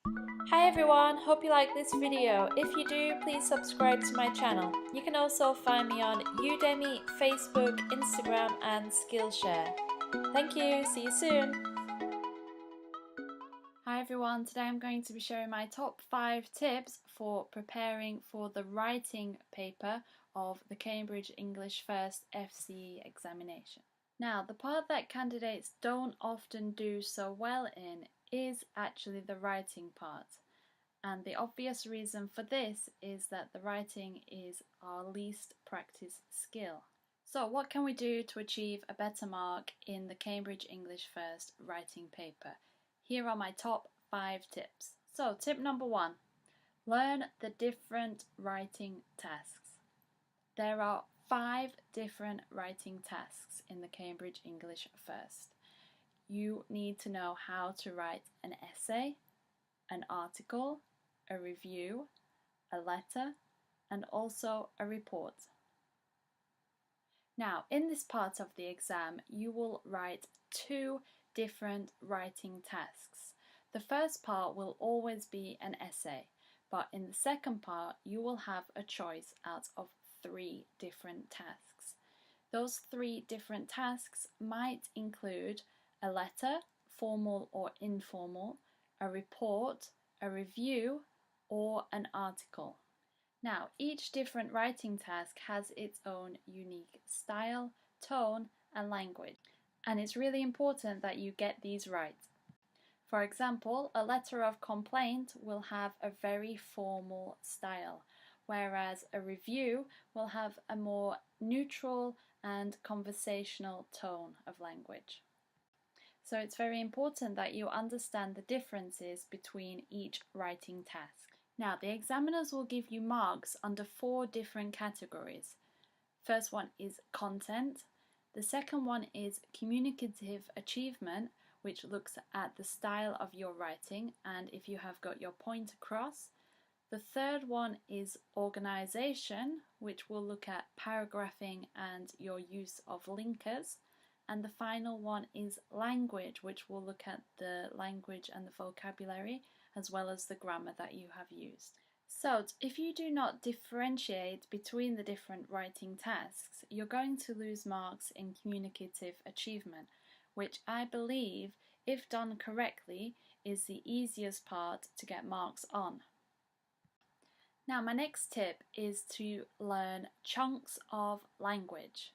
Hi everyone, hope you like this video. If you do, please subscribe to my channel. You can also find me on Udemy, Facebook, Instagram and Skillshare. Thank you, see you soon! Hi everyone, today I'm going to be sharing my top 5 tips for preparing for the writing paper of the Cambridge English First FCE examination. Now, the part that candidates don't often do so well in is actually the writing part. And the obvious reason for this is that the writing is our least practiced skill. So what can we do to achieve a better mark in the Cambridge English First writing paper? Here are my top 5 tips. So tip number 1, learn the different writing tasks. There are 5 different writing tasks in the Cambridge English First. You need to know how to write an essay, an article, a review, a letter, and also a report. Now, in this part of the exam, you will write 2 different writing tasks. The first part will always be an essay, but in the second part, you will have a choice out of 3 different tasks. Those 3 different tasks might include a letter, formal or informal, a report, a review, or an article. Now, each different writing task has its own unique style, tone, and language, and it's really important that you get these right. For example, a letter of complaint will have a very formal style, whereas a review will have a more neutral and conversational tone of language. So it's very important that you understand the differences between each writing task. Now, the examiners will give you marks under 4 different categories. First one is content. The second one is communicative achievement, which looks at the style of your writing and if you have got your point across. The third one is organization, which will look at paragraphing and your use of linkers. And the final one is language, which will look at the language and the vocabulary as well as the grammar that you have used. So if you do not differentiate between the different writing tasks, you're going to lose marks in communicative achievement, which I believe, if done correctly, is the easiest part to get marks on. Now, my next tip is to learn chunks of language.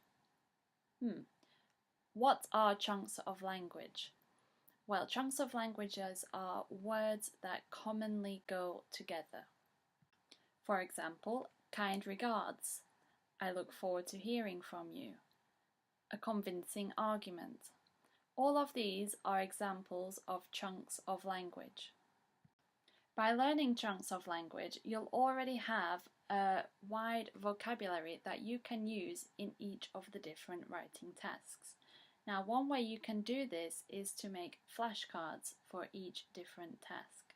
What are chunks of language? Well, chunks of languages are words that commonly go together. For example, kind regards, I look forward to hearing from you, a convincing argument. All of these are examples of chunks of language. By learning chunks of language, you'll already have a wide vocabulary that you can use in each of the different writing tasks. Now, one way you can do this is to make flashcards for each different task.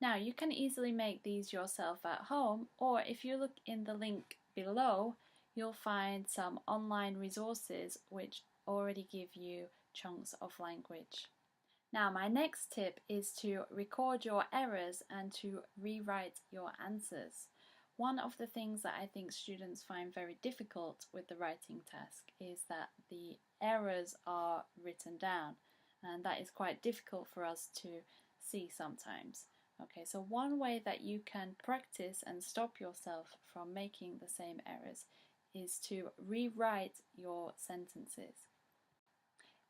Now, you can easily make these yourself at home, or if you look in the link below, you'll find some online resources which already give you chunks of language. Now, my next tip is to record your errors and to rewrite your answers. One of the things that I think students find very difficult with the writing task is that the errors are written down, and that is quite difficult for us to see sometimes. Okay, so one way that you can practice and stop yourself from making the same errors is to rewrite your sentences.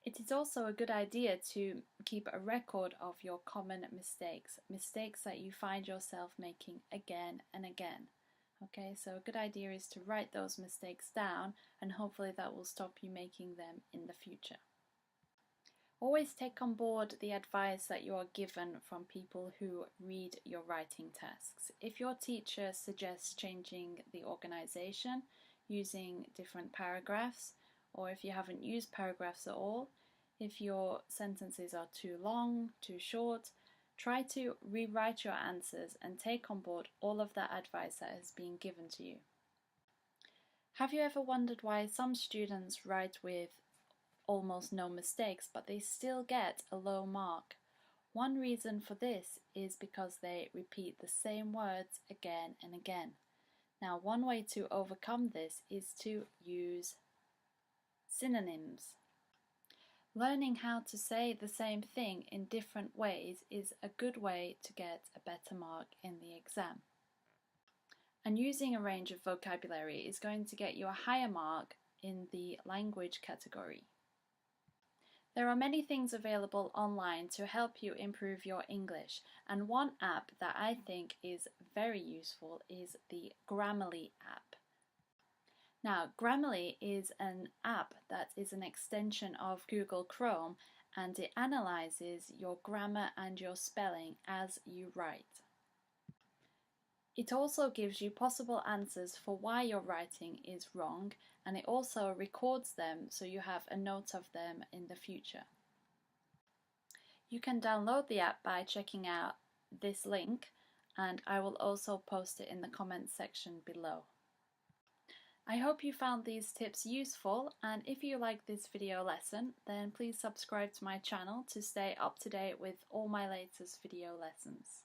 It is also a good idea to keep a record of your common mistakes that you find yourself making again and again. Okay, so a good idea is to write those mistakes down, and hopefully that will stop you making them in the future. Always take on board the advice that you are given from people who read your writing tasks. If your teacher suggests changing the organization, using different paragraphs, or if you haven't used paragraphs at all, if your sentences are too long, too short, try to rewrite your answers and take on board all of that advice that has been given to you. Have you ever wondered why some students write with almost no mistakes but they still get a low mark? One reason for this is because they repeat the same words again and again. Now, one way to overcome this is to use synonyms. Learning how to say the same thing in different ways is a good way to get a better mark in the exam. And using a range of vocabulary is going to get you a higher mark in the language category. There are many things available online to help you improve your English, and one app that I think is very useful is the Grammarly app. Now, Grammarly is an app that is an extension of Google Chrome, and it analyzes your grammar and your spelling as you write. It also gives you possible answers for why your writing is wrong, and it also records them so you have a note of them in the future. You can download the app by checking out this link, and I will also post it in the comments section below. I hope you found these tips useful, and if you like this video lesson, then please subscribe to my channel to stay up to date with all my latest video lessons.